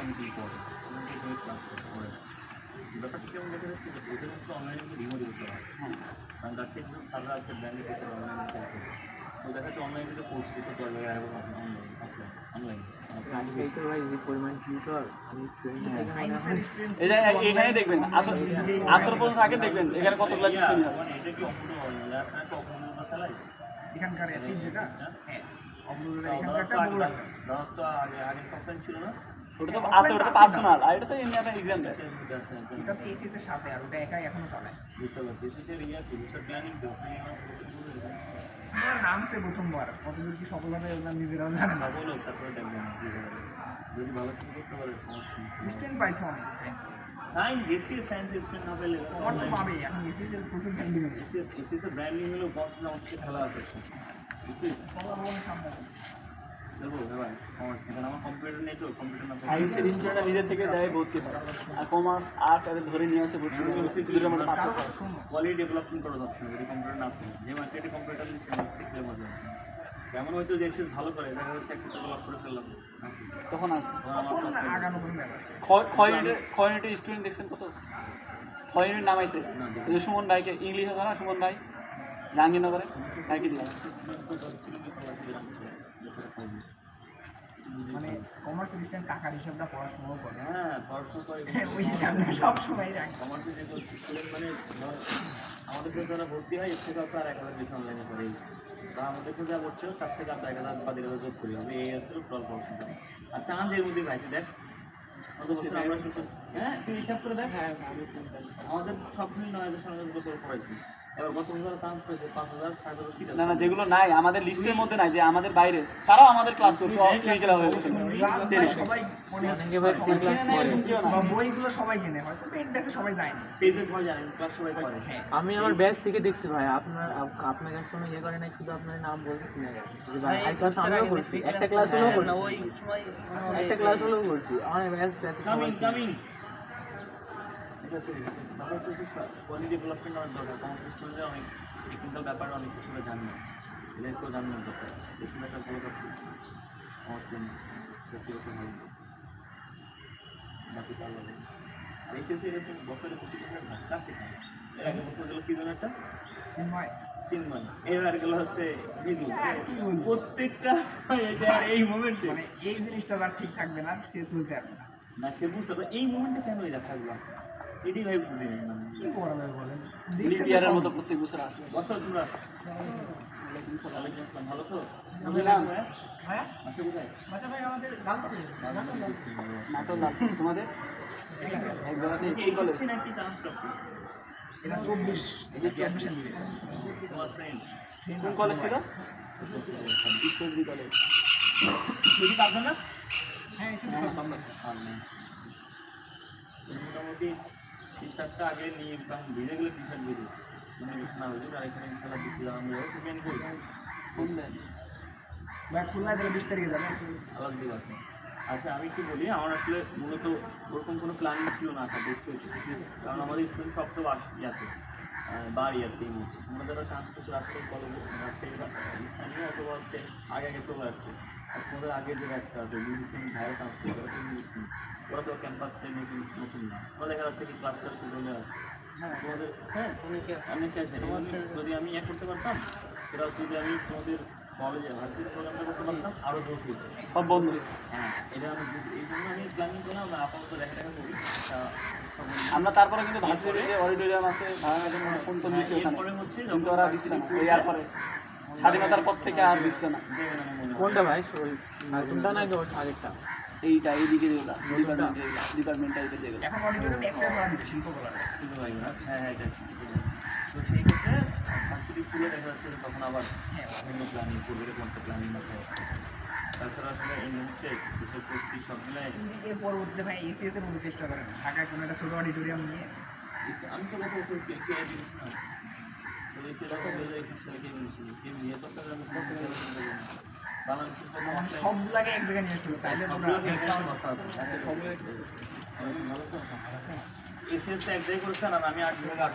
অনেকগুলি পড়ে ক্লাস করে ব্যাপারটা কেমন দেখা যাচ্ছে যে ওদের হচ্ছে অনলাইনে রিমোট করতে হয়। হ্যাঁ, কারণ তার থেকে সারা আছে ব্র্যান্ডের ক্ষেত্রে অনলাইনে খেলতে তো দেখা যাচ্ছে অনলাইনে যে পড়ছি তো দরকার এবং অনলাইন অনলাইন এখানে দেখবেন আসর পর্যন্ত আগে দেখবেন এখানে কতগুলো এটা কি অপূর্ণ হয় না আপনারা তো অপূর্ণ চালাই এখানকার এথিক যেটা হ্যাঁ অপূর্ণদের এখানকারটা বড় ধর তো আগে সপ্তাহ ছিল না ওটা তো আছে, ওটা পার্সোনাল, আর এটা তো এমনি একটা এক্সাম দেয়। এটা তো এসএস এর সাথে আর ওটা একাই এখনো চালায় বুঝতে পারছি এসএস এর ইয়া ফিউচার প্ল্যানিং তো নামছে প্রথমবার কতদূর কি সফল হবে ওরা নিজেরাও জানে না বলো তারপরে দেখবেন যদি ভালো কিছু করতে পারে স্টুডেন্ট পাইছে অনেক সায়েন্স এসএস সায়েন্স স্টুডেন্ট না পেলে কমার্স পাবে এখন এসএস এর প্রচুর ব্র্যান্ডিং আছে এসএস এর ব্র্যান্ডিং হলো বস না হচ্ছে খেলা আছে বুঝছিস সামনে দেখো ভাই কমার্স এখানে আমার কম্পিউটার নেই তো কম্পিউটার না সায়েন্সের স্টুডেন্টরা নিজের থেকে যায় ভর্তি হয়, আর কমার্স আর্ট এদের ধরে নিয়ে আসে ভর্তি হয়। দুটোর মধ্যে পার্থক্য আছে। কোয়ালিটি ডেভেলপমেন্ট করা যাচ্ছে না যদি কম্পিউটার না থাকে যে মার্কেটে কম্পিউটার নিচ্ছে শিখলে মজা আছে যেমন হয়তো যে এসএস ভালো করে দেখা যাচ্ছে একটা ডেভেলপ করে ফেললাম তখন আসবে আগানো কোনো ব্যাপার ক্ষয় ইউনিটের স্টুডেন্ট দেখছেন কত ক্ষয় ইউনিট নামাইছে এই যে সুমন ভাইকে ইংলিশ আছে না, সুমন ভাই জাহাঙ্গীরনগরে ভাইকে দিয়ে মানে কমার্সের স্টুডেন্ট টাকার হিসাবটা পড়াশোনাও করে হ্যাঁ পড়াশোনা করে ওই হিসাবটা সব সময় রাখে কমার্সে যে স্টুডেন্ট মানে আমাদের কাছে যারা ভর্তি হয় এর থেকে আর 1000 বেশি অনলাইনে করে বা আমাদের কাছে যা করছে তার থেকে আমরা 1000 বা 1500 যোগ করি আমি এই আসলে টোটাল পড়াশোনা আর চাঁদ এর মধ্যে ভাইছে দেখ আমরা হ্যাঁ তুই হিসাব করে দেখ আমাদের সব মিল 9000 করে পড়াইছি এবার গত বছর চান্স পেয়েছে 5000 6000 না না, যেগুলো নাই আমাদের লিস্টের মধ্যে নাই, যে আমাদের বাইরে তারাও আমাদের ক্লাস করছে, ফিজিক্যাল হয়ে গেছে সবাই বইগুলো সবাই কিনে হয়তো পেন ডেসে সবাই যায় না পেজে সবাই জানেন ক্লাস সবাই করে আমি আমার ব্যাচ থেকে দেখছি ভাই আপনার কাছে কোনো ইয়ে করে নাই, শুধু আপনার নাম বলতেছি না ভাই ক্লাস আমিও করছি, একটা ক্লাস হলেও করছি, একটা ক্লাস হলেও করছি আমার ব্যাচ কামিং এটা হচ্ছে ব্যাপার হচ্ছে কোয়ালিটি ডেভেলপমেন্ট অনেক দরকার কমার্স স্টুডেন্টরা অনেক টেকনিক্যাল ব্যাপারে অনেক কিছু জানে না এদেরকেও জানানোর দরকার এখানে একটা ভালো কাজ করছে আমার জন্য ব্যক্তিগত ভালো বাকি ভালো লাগে আর এসএসসি এরকম বছরে 25 না কাজ শেখায় এর আগে বছর গেল কি যেন একটা চিন্ময় এবার গেল হচ্ছে বিদু প্রত্যেকটা এই মোমেন্টে মানে এই জিনিসটা আর ঠিক থাকবে না, সে চলতে পারবে না না সে বুঝতে পারবে এই মোমেন্টে কেন এটা থাকবে এটি ভাই বুঝি মানে কি করা যাবে বলেন লিপিয়ারের মতো প্রত্যেক বছর আসে। বছর তোমরা ভালো তো হ্যাঁ মাসে কোথায় আচ্ছা ভাই আমাদের গালপাতি নাটক তোমাদের এক জায়গাতে এই কলেজ নাকি চান্স করতে এটা 24 এটা কি অ্যাডমিশন দিবে তোমার ফ্রেন্ড কোন কলেজ ছিল? ঈশ্বরদী কলেজ। যদি পারবে না হ্যাঁ মোটামুটি টি-শার্টটা আগে নিয়ে কারণ ভিজে গেলে টি-শার্ট ভিজে মানে বেশি না হয়েছে আর এখানে ইনশাল্লাহ দিচ্ছি আমি সেকেন্ড করি কোন দেন? ভাই খুলনায় তাহলে 20 তারিখে যাবেন আলাদা দিক আছে আচ্ছা আমি কি বলি আমার আসলে মূলত ওরকম কোনো প্ল্যানিং ছিল না আসা দেখতে হচ্ছে কারণ আমাদের স্টুডেন্ট সব তো ইয়াতে বাড়ি আর কি আমরা যারা চান্স করছে রাজশাহী কলেজে রাজশাহী স্থানীয় অথবা হচ্ছে আগে চলে আসছে আর তোমাদের আগে যে একটা আছে ভাইয়ের চান্স করছে ওরা তো ক্যাম্পাস থেকে নতুন না ওরা দেখা যাচ্ছে কি ক্লাসটা শুরু হলে আসছে তোমাদের হ্যাঁ অনেকে আছে যদি আমি ইয়ে করতে পারতাম সেটা যদি আমি তোমাদের কলেজে ভার্সিটি প্রোগ্রামটা করতে পারতাম আরও জোশ হইতো সব বন্ধু। হ্যাঁ এটা আমি এই জন্য আমি প্ল্যানিং করলাম আপাতত দেখা করি আমরা তারপরে কিন্তু ভার্সিটির যে অডিটোরিয়াম আছে ভাড়া ফোন টোন দিচ্ছি ওখানে, এরপরে হচ্ছে কিন্তু ওরা দিচ্ছে না ওই আর পরে স্বাধীনতার পর থেকে আর দিচ্ছে না। কোনটা ভাই নতুনটা না আগেরটা? এইটা এইদিকে যেগুলো ডিপার্টমেন্ট টাইপের যেগুলো এখন অডিটোরিয়াম একটা করা দিবে শিল্পকলা হ্যাঁ হ্যাঁ এটা তো সেই ক্ষেত্রে ভার্সিটি স্কুলে দেখা যাচ্ছে তখন আবার বিভিন্ন প্ল্যানিং করবে এরকম একটা প্ল্যানিং আছে তাছাড়া আসলে এই মুহূর্তে দেশের পরিস্থিতি সব মিলায় এর পরবর্তীতে ভাই এসএস এর মধ্যে চেষ্টা করেন ঢাকায় কোনো একটা ছোট অডিটোরিয়াম নিয়ে আমি তো কথা বলছি সবগুলাকে এক জায়গায় নিয়ে ছিল তাইলে এসএস এক জায়গায় করেছেন আর আমি 8 জায়গায়